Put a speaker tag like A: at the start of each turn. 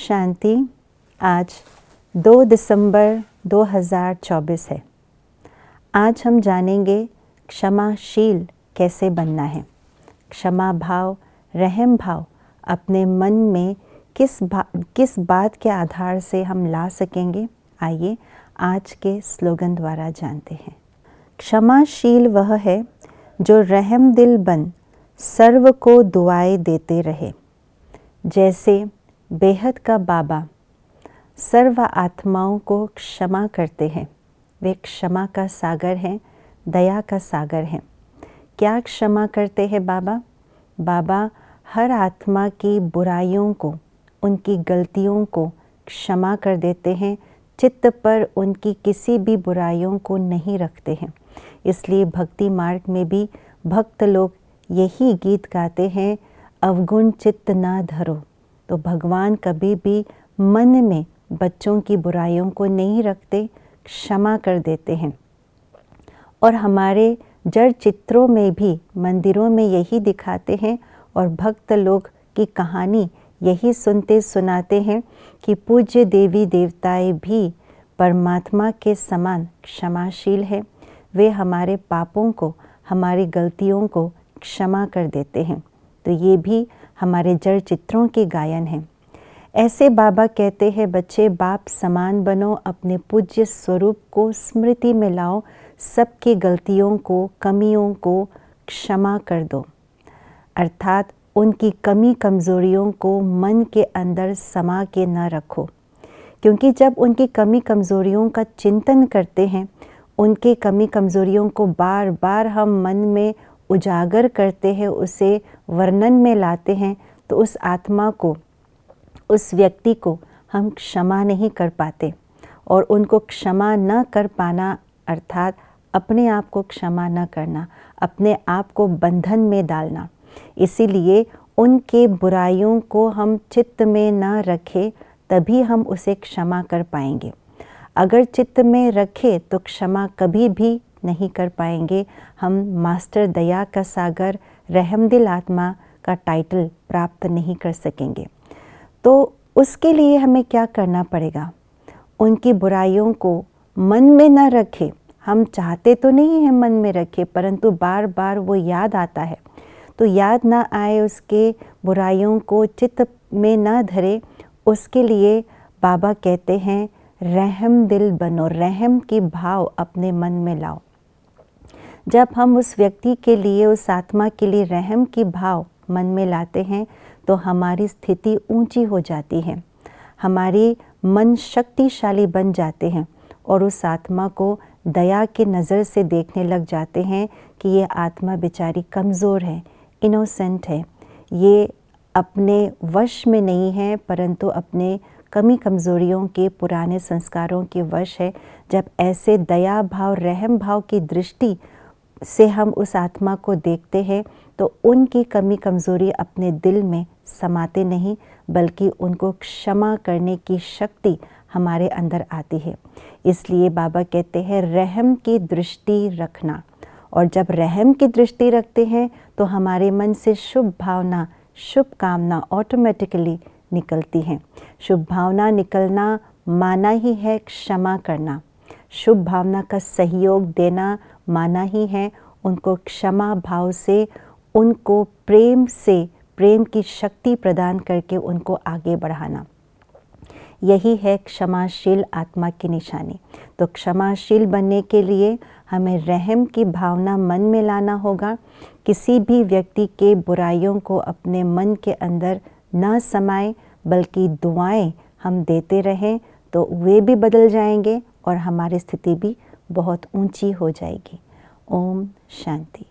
A: शांति। आज 2 दिसंबर 2024 है। आज हम जानेंगे क्षमाशील कैसे बनना है। क्षमा भाव, रहम भाव अपने मन में किस बात के आधार से हम ला सकेंगे, आइए आज के स्लोगन द्वारा जानते हैं। क्षमाशील वह है जो रहम दिल बन सर्व को दुआएं देते रहे। जैसे बेहद का बाबा सर्व आत्माओं को क्षमा करते हैं। वे क्षमा का सागर हैं, दया का सागर हैं। क्या क्षमा करते हैं बाबा? बाबा हर आत्मा की बुराइयों को, उनकी गलतियों को क्षमा कर देते हैं। चित्त पर उनकी किसी भी बुराइयों को नहीं रखते हैं। इसलिए भक्ति मार्ग में भी भक्त लोग यही गीत गाते हैं, अवगुण चित्त ना धरो। तो भगवान कभी भी मन में बच्चों की बुराइयों को नहीं रखते, क्षमा कर देते हैं। और हमारे जड़ चित्रों में भी, मंदिरों में यही दिखाते हैं और भक्त लोग की कहानी यही सुनते सुनाते हैं कि पूज्य देवी देवताएं भी परमात्मा के समान क्षमाशील हैं। वे हमारे पापों को, हमारी गलतियों को क्षमा कर देते हैं। तो ये भी हमारे जड़ चित्रों के गायन हैं। ऐसे बाबा कहते हैं, बच्चे बाप समान बनो, अपने पूज्य स्वरूप को स्मृति में लाओ, सबकी गलतियों को, कमियों को क्षमा कर दो। अर्थात उनकी कमी कमज़ोरियों को मन के अंदर समा के न रखो, क्योंकि जब उनकी कमी कमज़ोरियों का चिंतन करते हैं, उनके कमी कमज़ोरियों को बार बार हम मन में उजागर करते हैं, उसे वर्णन में लाते हैं, तो उस आत्मा को, उस व्यक्ति को हम क्षमा नहीं कर पाते। और उनको क्षमा न कर पाना अर्थात अपने आप को क्षमा न करना, अपने आप को बंधन में डालना। इसीलिए उनके बुराइयों को हम चित्त में न रखें, तभी हम उसे क्षमा कर पाएंगे। अगर चित्त में रखें तो क्षमा कभी भी नहीं कर पाएंगे। हम मास्टर दया का सागर, रहमदिल आत्मा का टाइटल प्राप्त नहीं कर सकेंगे। तो उसके लिए हमें क्या करना पड़ेगा? उनकी बुराइयों को मन में न रखें। हम चाहते तो नहीं हैं मन में रखें, परंतु बार बार वो याद आता है। तो याद ना आए, उसके बुराइयों को चित्त में न धरे, उसके लिए बाबा कहते हैं रहम दिल बनो, रहम की भाव अपने मन में लाओ। जब हम उस व्यक्ति के लिए, उस आत्मा के लिए रहम की भाव मन में लाते हैं, तो हमारी स्थिति ऊंची हो जाती है, हमारी मन शक्तिशाली बन जाते हैं और उस आत्मा को दया की नज़र से देखने लग जाते हैं कि ये आत्मा बेचारी कमज़ोर है, इनोसेंट है, ये अपने वश में नहीं है, परंतु अपने कमी कमज़ोरियों के, पुराने संस्कारों के वश है। जब ऐसे दया भाव, रहम भाव की दृष्टि से हम उस आत्मा को देखते हैं, तो उनकी कमी कमज़ोरी अपने दिल में समाते नहीं, बल्कि उनको क्षमा करने की शक्ति हमारे अंदर आती है। इसलिए बाबा कहते हैं रहम की दृष्टि रखना। और जब रहम की दृष्टि रखते हैं तो हमारे मन से शुभ भावना, शुभ कामना ऑटोमेटिकली निकलती हैं। शुभ भावना निकलना माना ही है क्षमा करना। शुभ भावना का सहयोग देना माना ही है उनको क्षमा भाव से, उनको प्रेम से, प्रेम की शक्ति प्रदान करके उनको आगे बढ़ाना। यही है क्षमाशील आत्मा की निशानी। तो क्षमाशील बनने के लिए हमें रहम की भावना मन में लाना होगा। किसी भी व्यक्ति के बुराइयों को अपने मन के अंदर न समाए, बल्कि दुआएं हम देते रहें, तो वे भी बदल जाएंगे और हमारी स्थिति भी बहुत ऊंची हो जाएगी। ओम शांति।